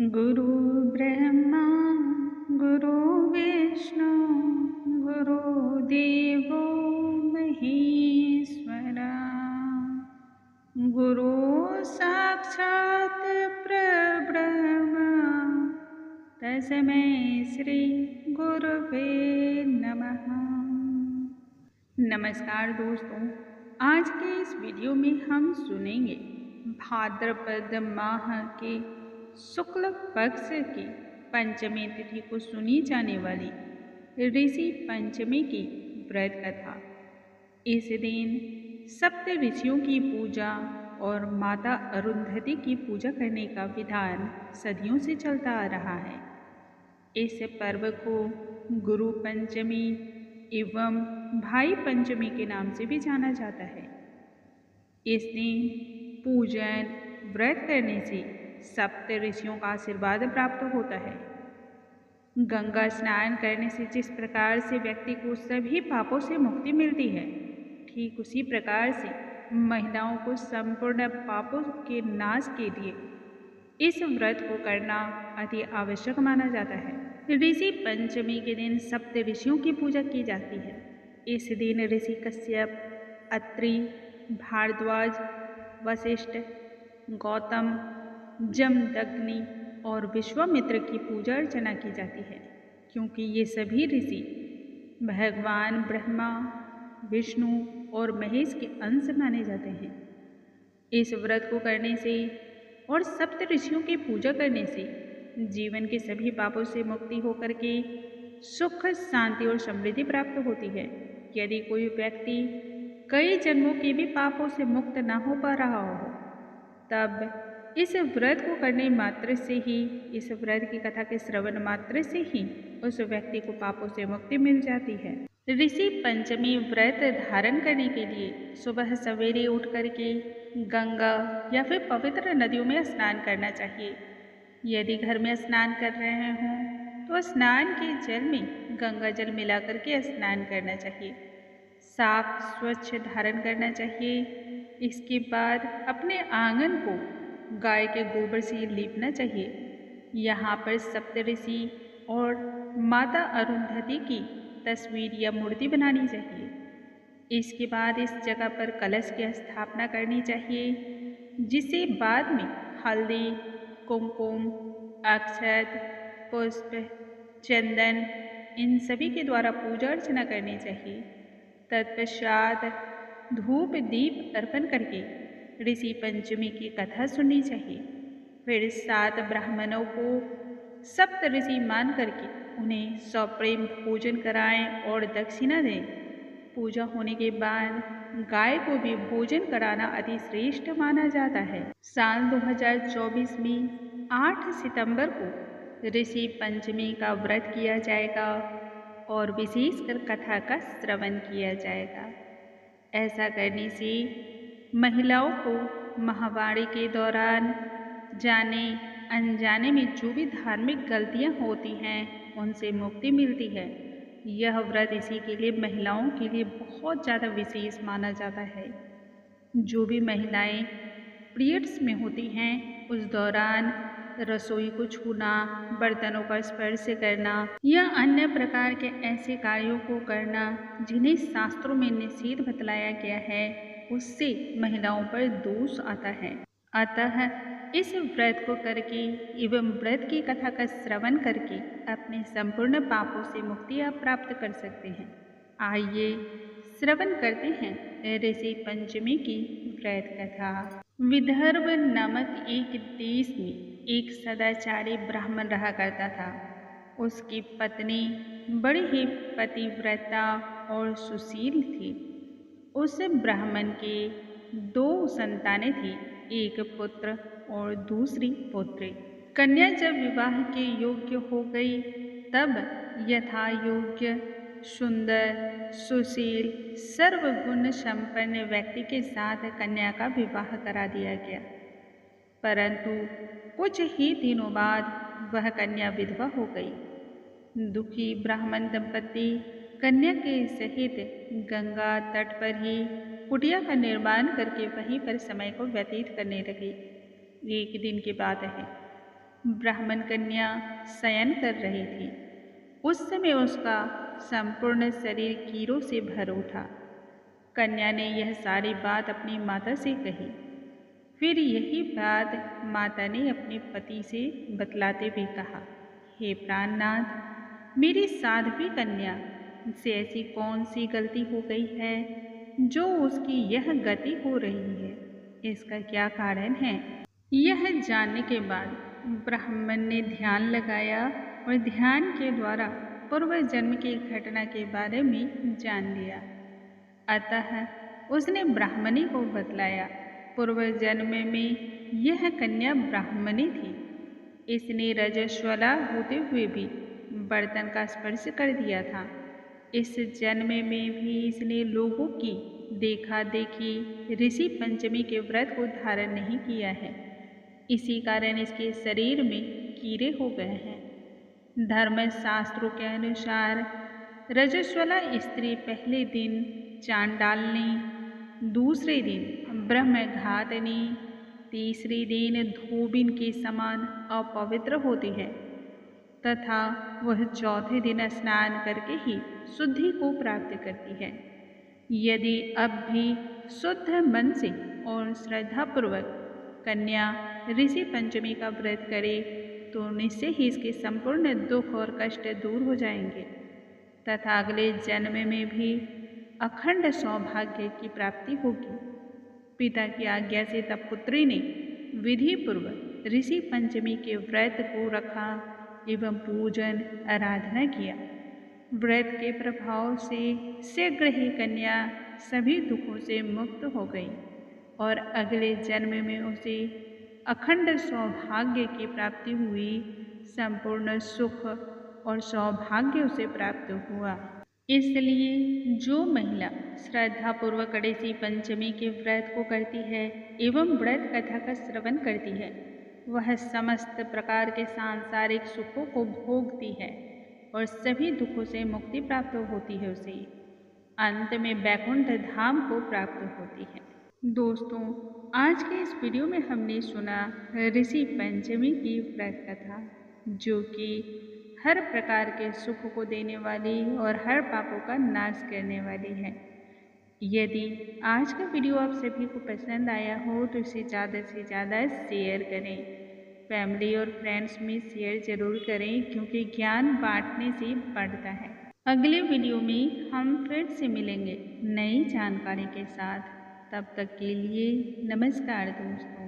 गुरु ब्रह्मा गुरु विष्णु गुरुदेवो महेश्वरा गुरु साक्षात् परब्रह्म तस्मै श्री गुरुवे नमः। नमस्कार दोस्तों, आज के इस वीडियो में हम सुनेंगे भाद्रपद माह के शुक्ल पक्ष की पंचमी तिथि को सुनी जाने वाली ऋषि पंचमी की व्रत कथा। इस दिन सप्त ऋषियों की पूजा और माता अरुंधति की पूजा करने का विधान सदियों से चलता आ रहा है। इस पर्व को गुरु पंचमी एवं भाई पंचमी के नाम से भी जाना जाता है। इस दिन पूजन व्रत करने से सप्त ऋषियों का आशीर्वाद प्राप्त होता है। गंगा स्नान करने से जिस प्रकार से व्यक्ति को सभी पापों से मुक्ति मिलती है, ठीक उसी प्रकार से महिलाओं को संपूर्ण पापों के नाश के लिए इस व्रत को करना अति आवश्यक माना जाता है। ऋषि पंचमी के दिन सप्त ऋषियों की पूजा की जाती है। इस दिन ऋषि कश्यप, अत्रि, भारद्वाज, वशिष्ठ, गौतम, जमदग्नि और विश्वामित्र की पूजा अर्चना की जाती है, क्योंकि ये सभी ऋषि भगवान ब्रह्मा, विष्णु और महेश के अंश माने जाते हैं। इस व्रत को करने से और सप्त ऋषियों की पूजा करने से जीवन के सभी पापों से मुक्ति होकर के सुख, शांति और समृद्धि प्राप्त होती है। यदि कोई व्यक्ति कई जन्मों के भी पापों से मुक्त न हो पा रहा हो, तब इस व्रत को करने मात्र से ही, इस व्रत की कथा के श्रवण मात्र से ही उस व्यक्ति को पापों से मुक्ति मिल जाती है। ऋषि पंचमी व्रत धारण करने के लिए सुबह सवेरे उठ करके गंगा या फिर पवित्र नदियों में स्नान करना चाहिए। यदि घर में स्नान कर रहे हों तो स्नान के जल में गंगा जल मिला करके स्नान करना चाहिए। साफ स्वच्छ धारण करना चाहिए। इसके बाद अपने आंगन को गाय के गोबर से लीपना चाहिए। यहाँ पर सप्त ऋषि और माता अरुंधति की तस्वीर या मूर्ति बनानी चाहिए। इसके बाद इस जगह पर कलश की स्थापना करनी चाहिए, जिसे बाद में हल्दी, कुमकुम, अक्षत, पुष्प, चंदन इन सभी के द्वारा पूजा अर्चना करनी चाहिए। तत्पश्चात धूप दीप अर्पण करके ऋषि पंचमी की कथा सुननी चाहिए। फिर 7 ब्राह्मणों को सप्त ऋषि मान करके उन्हें सप्रेम भोजन कराएं और दक्षिणा दें। पूजा होने के बाद गाय को भी भोजन कराना अति श्रेष्ठ माना जाता है। साल 2024 में 8 सितंबर को ऋषि पंचमी का व्रत किया जाएगा और विशेषकर कथा का श्रवण किया जाएगा। ऐसा करने से महिलाओं को माहवारी के दौरान जाने अनजाने में जो भी धार्मिक गलतियां होती हैं, उनसे मुक्ति मिलती है। यह व्रत इसी के लिए महिलाओं के लिए बहुत ज़्यादा विशेष माना जाता है। जो भी महिलाएं पीरियड्स में होती हैं, उस दौरान रसोई को छूना, बर्तनों का स्पर्श करना या अन्य प्रकार के ऐसे कार्यों को करना जिन्हें शास्त्रों में निषेध बतलाया गया है, उससे महिलाओं पर दोष आता है। अतः इस व्रत को करके एवं व्रत की कथा का श्रवण करके अपने संपूर्ण पापों से मुक्ति आप प्राप्त कर सकते हैं। आइए श्रवण करते हैं ऋषि पंचमी की व्रत कथा। विदर्भ नामक एक देश में एक सदाचारी ब्राह्मण रहा करता था। उसकी पत्नी बड़ी ही पतिव्रता और सुशील थी। उस ब्राह्मण के 2 संतानें थीं, एक पुत्र और दूसरी पुत्री। कन्या जब विवाह के योग्य हो गई, तब यथा योग्य, सुंदर, सुशील, सर्वगुण संपन्न व्यक्ति के साथ कन्या का विवाह करा दिया गया। परंतु कुछ ही दिनों बाद वह कन्या विधवा हो गई। दुखी ब्राह्मण दंपति कन्या के सहित गंगा तट पर ही कुटिया का निर्माण करके वहीं पर समय को व्यतीत करने लगे। एक दिन की बात है, ब्राह्मण कन्या शयन कर रही थी। उस समय उसका संपूर्ण शरीर कीड़ों से भर उठा। कन्या ने यह सारी बात अपनी माता से कही। फिर यही बात माता ने अपने पति से बतलाते हुए कहा, हे प्राणनाथ, मेरी साध्वी कन्या से ऐसी कौन सी गलती हो गई है जो उसकी यह गति हो रही है? इसका क्या कारण है? यह जानने के बाद ब्राह्मण ने ध्यान लगाया और ध्यान के द्वारा पूर्व जन्म की घटना के बारे में जान लिया। अतः उसने ब्राह्मणी को बतलाया, पूर्व जन्म में यह कन्या ब्राह्मणी थी। इसने रजस्वला होते हुए भी बर्तन का स्पर्श कर दिया था। इस जन्म में भी इसने लोगों की देखा देखी ऋषि पंचमी के व्रत को धारण नहीं किया है। इसी कारण इसके शरीर में कीड़े हो गए हैं। धर्म शास्त्रों के अनुसार रजस्वला स्त्री पहले दिन चांडालनी, दूसरे दिन ब्रह्मघातनी, तीसरे दिन धोबिन के समान अपवित्र होती है तथा वह चौथे दिन स्नान करके ही शुद्धि को प्राप्त करती है। यदि अब भी शुद्ध मन से और श्रद्धापूर्वक कन्या ऋषि पंचमी का व्रत करे तो निश्चय ही इसके संपूर्ण दुख और कष्ट दूर हो जाएंगे तथा अगले जन्म में भी अखंड सौभाग्य की प्राप्ति होगी। पिता की आज्ञा से तब पुत्री ने विधि पूर्वक ऋषि पंचमी के व्रत को रखा एवं पूजन आराधना किया। व्रत के प्रभाव से शीघ्र ही कन्या सभी दुखों से मुक्त हो गई और अगले जन्म में उसे अखंड सौभाग्य की प्राप्ति हुई। संपूर्ण सुख और सौभाग्य उसे प्राप्त हुआ। इसलिए जो महिला श्रद्धापूर्वक ऋषि पंचमी के व्रत को करती है एवं व्रत कथा का श्रवण करती है, वह समस्त प्रकार के सांसारिक सुखों को भोगती है और सभी दुखों से मुक्ति प्राप्त होती है। उसे अंत में वैकुंठ धाम को प्राप्त होती है। दोस्तों, आज के इस वीडियो में हमने सुना ऋषि पंचमी की व्रत कथा, जो कि हर प्रकार के सुख को देने वाली और हर पापों का नाश करने वाली है। यदि आज का वीडियो आप सभी को पसंद आया हो तो इसे ज़्यादा से ज़्यादा शेयर करें। फैमिली और फ्रेंड्स में शेयर ज़रूर करें, क्योंकि ज्ञान बांटने से बढ़ता है। अगले वीडियो में हम फिर से मिलेंगे नई जानकारी के साथ। तब तक के लिए नमस्कार दोस्तों।